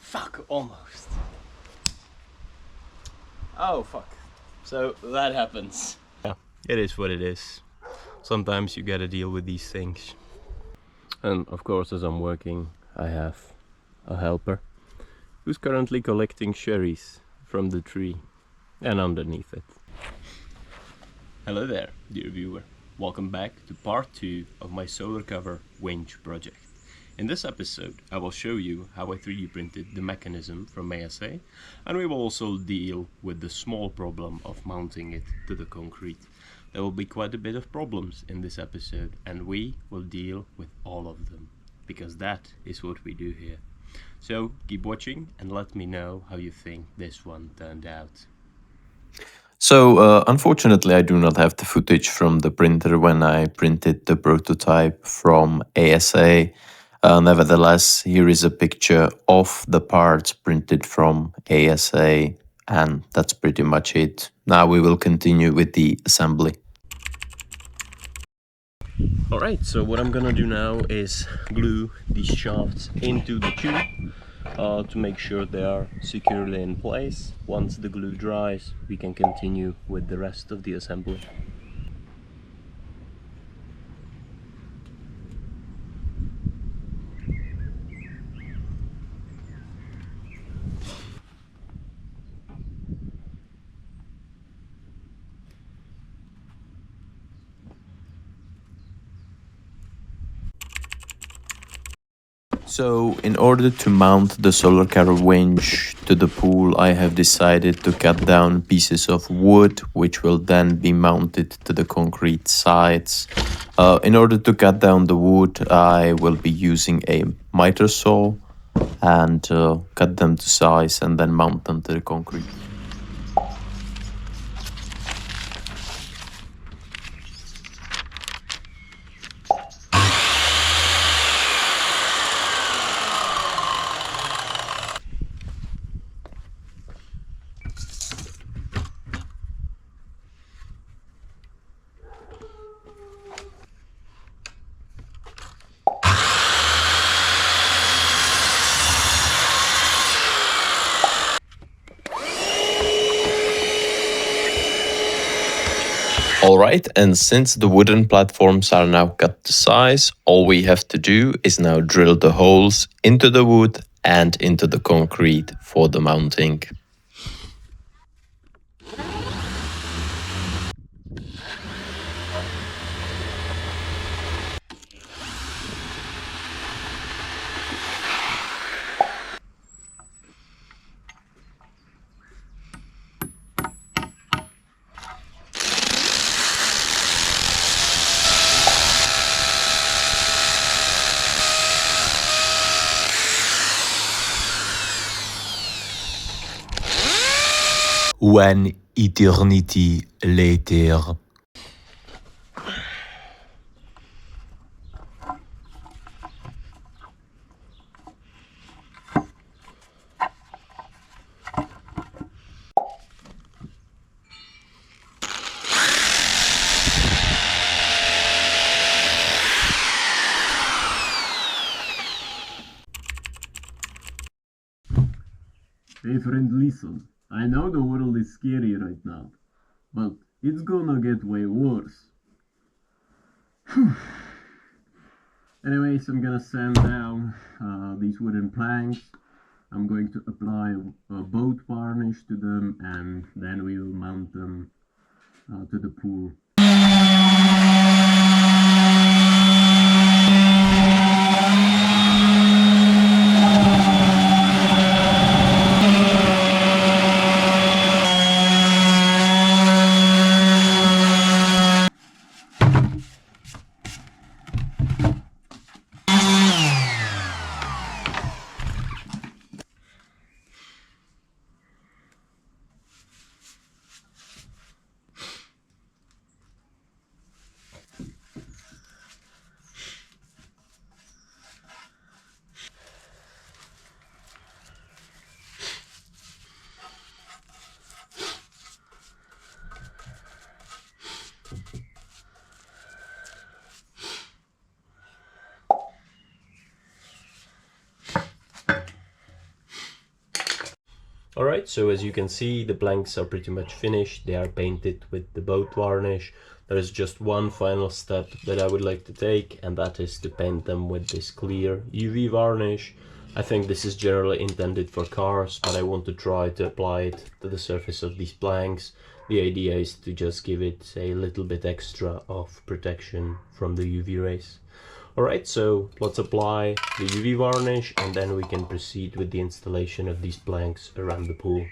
Fuck, almost. Oh, fuck. So that happens. Yeah, it is what it is. Sometimes you gotta deal with these things. And of course, as I'm working, I have a helper who's currently collecting cherries from the tree and underneath it. Hello there, dear viewer. Welcome back to part 2 of my solar cover winch project. In this episode, I will show you how I 3D printed the mechanism from ASA, and we will also deal with the small problem of mounting it to the concrete. There will be quite a bit of problems in this episode, and we will deal with all of them, because that is what we do here. So keep watching and let me know how you think this one turned out. So, unfortunately, I do not have the footage from the printer when I printed the prototype from ASA. Nevertheless, here is a picture of the parts printed from ASA, and that's pretty much it. Now we will continue with the assembly. Alright, so what I'm gonna do now is glue these shafts into the tube to make sure they are securely in place. Once the glue dries, we can continue with the rest of the assembly. So, in order to mount the solar car winch to the pool, I have decided to cut down pieces of wood, which will then be mounted to the concrete sides. In order to cut down the wood, I will be using a miter saw and cut them to size and then mount them to the concrete. Alright, and since the wooden platforms are now cut to size, all we have to do is now drill the holes into the wood and into the concrete for the mounting. One eternity later. Hey friend, listen. I know the world is scary right now, but it's gonna get way worse. Anyways, I'm gonna sand down these wooden planks. I'm going to apply a boat varnish to them, and then we will mount them to the pool. Alright, so as you can see, the planks are pretty much finished. They are painted with the boat varnish. There is just one final step that I would like to take, and that is to paint them with this clear UV varnish. I think this is generally intended for cars, but I want to try to apply it to the surface of these planks. The idea is to just give it a little bit extra of protection from the UV rays. Alright, so let's apply the UV varnish and then we can proceed with the installation of these planks around the pool.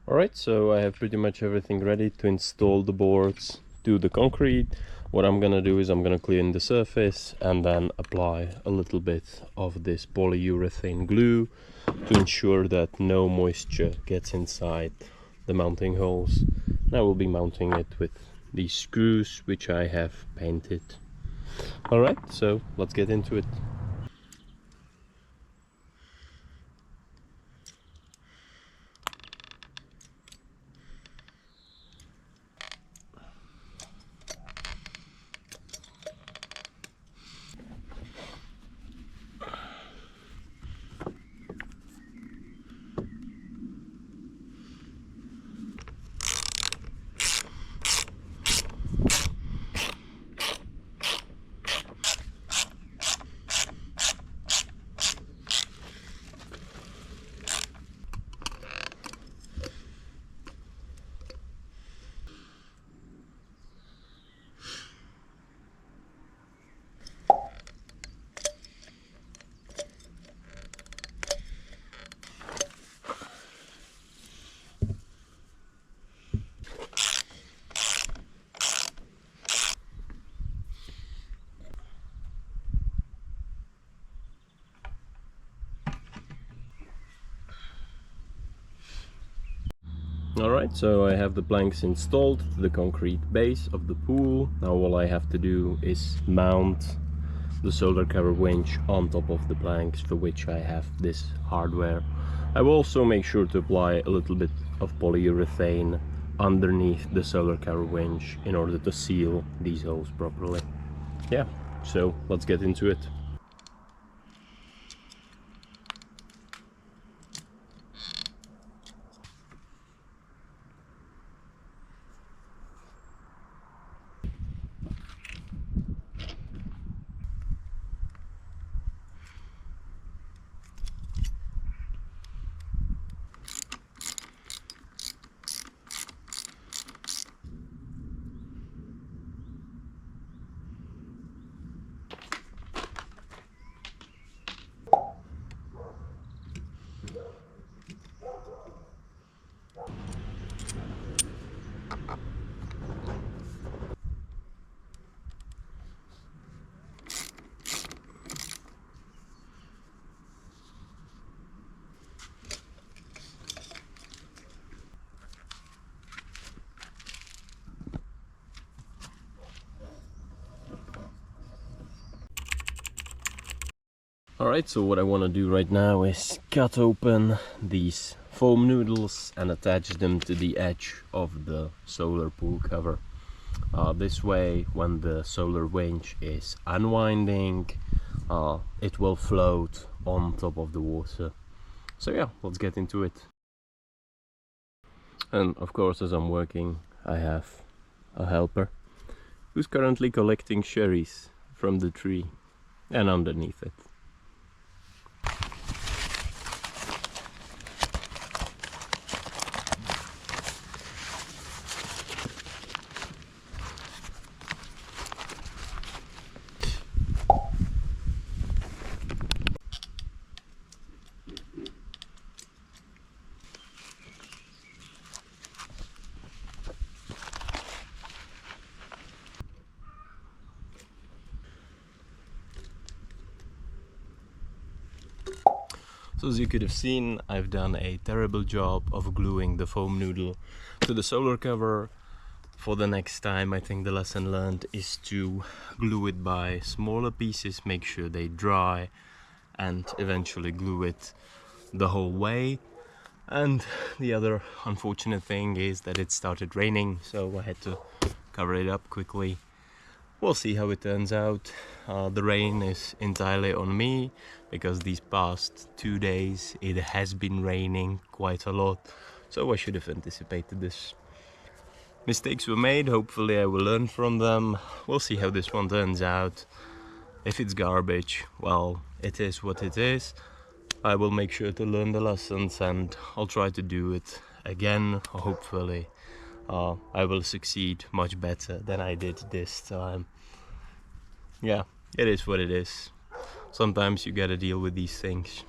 Alright, so I have pretty much everything ready to install the boards to the concrete. What I'm gonna do is I'm gonna clean the surface and then apply a little bit of this polyurethane glue to ensure that no moisture gets inside the mounting holes. I will be mounting it with these screws which I have painted. Alright, so let's get into it. Alright, so I have the planks installed to the concrete base of the pool. Now all I have to do is mount the solar cover winch on top of the planks, for which I have this hardware. I will also make sure to apply a little bit of polyurethane underneath the solar cover winch in order to seal these holes properly. Yeah, so let's get into it. Alright, so what I want to do right now is cut open these foam noodles and attach them to the edge of the solar pool cover. This way, when the solar winch is unwinding, it will float on top of the water. So yeah, let's get into it. And of course, as I'm working, I have a helper who's currently collecting cherries from the tree and underneath it. So as you could have seen, I've done a terrible job of gluing the foam noodle to the solar cover. For the next time, I think the lesson learned is to glue it by smaller pieces, make sure they dry, and eventually glue it the whole way. And the other unfortunate thing is that it started raining, so I had to cover it up quickly. we'll see how it turns out. The rain is entirely on me because these past 2 days it has been raining quite a lot, so I should have anticipated this. Mistakes were made, hopefully I will learn from them. We'll see how this one turns out. If it's garbage, well, it is what it is. I will make sure to learn the lessons and I'll try to do it again, hopefully. I will succeed much better than I did this time. Yeah, it is what it is. Sometimes you gotta deal with these things.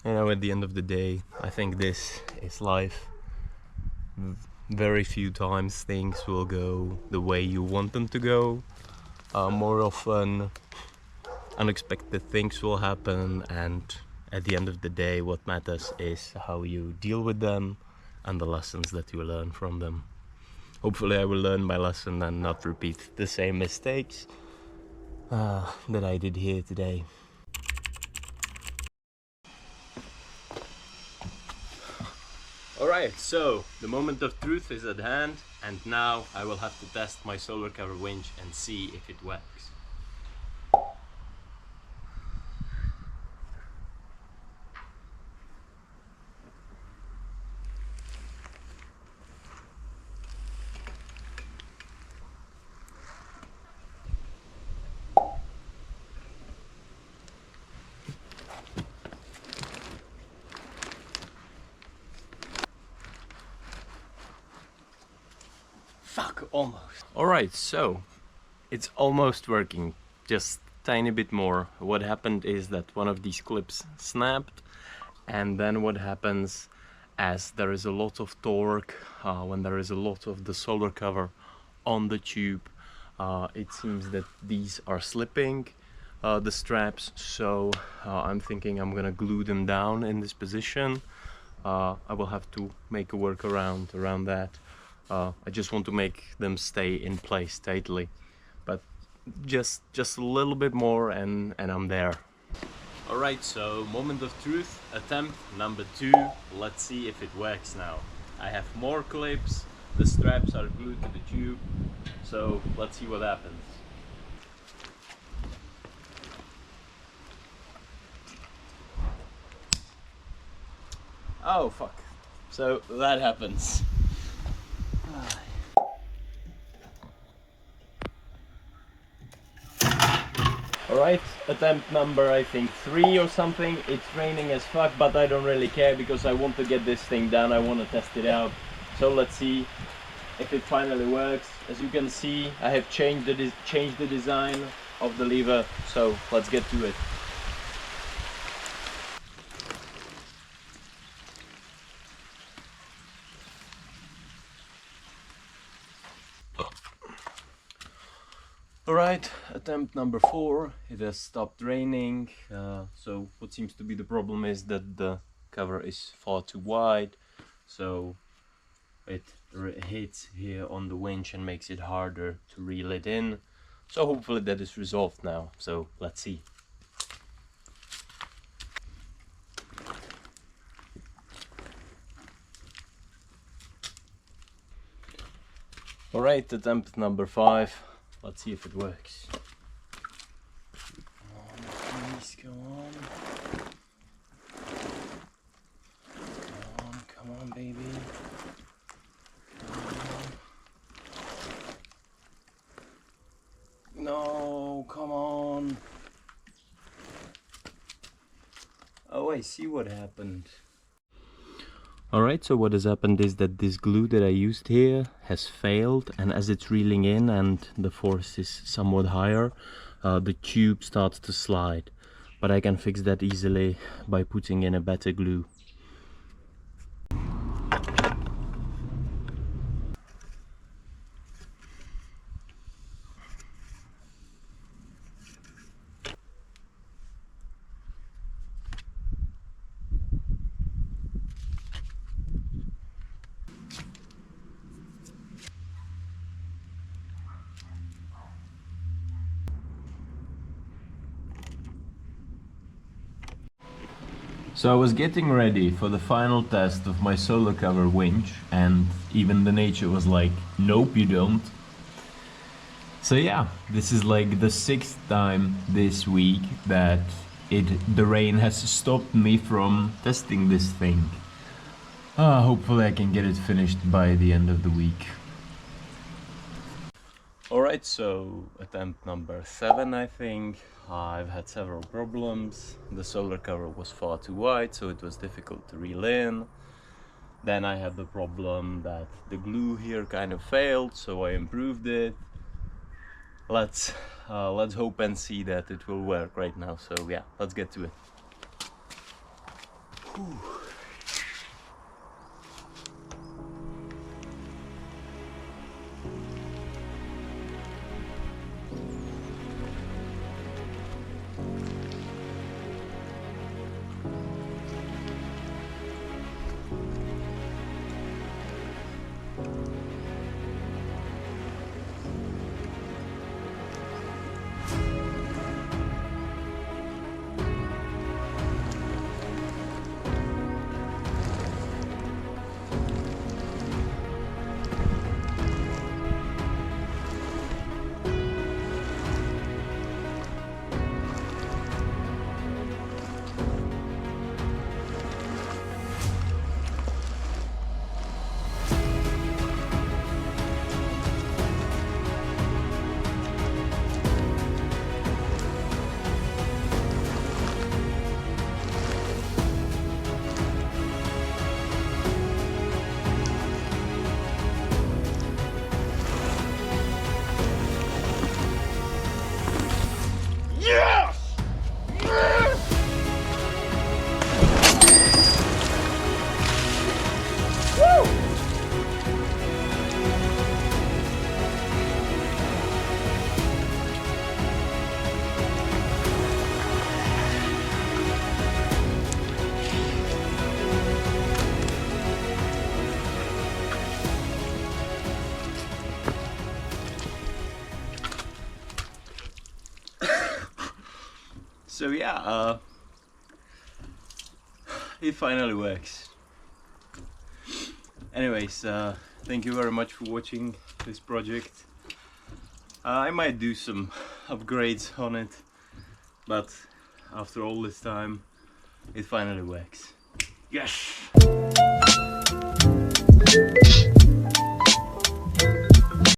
You know, at the end of the day, I think this is life. Very few times things will go the way you want them to go. More often, unexpected things will happen, and at the end of the day, what matters is how you deal with them and the lessons that you learn from them. Hopefully I will learn my lesson and not repeat the same mistakes that I did here today. Alright, so the moment of truth is at hand, and now I will have to test my solar cover winch and see if it works. Fuck, almost. Alright, so it's almost working, just tiny bit more. What happened is that one of these clips snapped, and then what happens, as there is a lot of torque, when there is a lot of the solar cover on the tube, it seems that these are slipping, the straps, so I'm thinking I'm gonna glue them down in this position. I will have to make a workaround around that. I just want to make them stay in place tightly, but just a little bit more and I'm there. Alright, so moment of truth, attempt number 2. Let's see if it works now. I have more clips, the straps are glued to the tube, so let's see what happens. Oh fuck, so that happens. Alright, attempt number I think 3 or something. It's raining as fuck, but I don't really care because I want to get this thing done. I want to test it out. So let's see if it finally works. As you can see, I have changed the design of the lever, so let's get to it. Alright, attempt number 4. It has stopped raining, so what seems to be the problem is that the cover is far too wide, so it hits here on the winch and makes it harder to reel it in. So hopefully that is resolved now, so let's see. Alright, attempt number 5. Let's see if it works. Come on, please, go on. Come on, baby. Come on. No, come on. Oh, I see what happened. Alright, so what has happened is that this glue that I used here has failed, and as it's reeling in and the force is somewhat higher, the tube starts to slide. But I can fix that easily by putting in a better glue. So I was getting ready for the final test of my solar cover winch, and even the nature was like, nope you don't. So yeah, this is like the 6th time this week that the rain has stopped me from testing this thing. Hopefully I can get it finished by the end of the week. Alright, so attempt number 7, I think. I've had several problems. The solar cover was far too wide, so it was difficult to reel in. Then I had the problem that the glue here kind of failed, so I improved it. Let's hope and see that it will work right now. So yeah, let's get to it. Whew. So yeah, it finally works. Anyways, thank you very much for watching this project. I might do some upgrades on it, but after all this time, it finally works. Yes!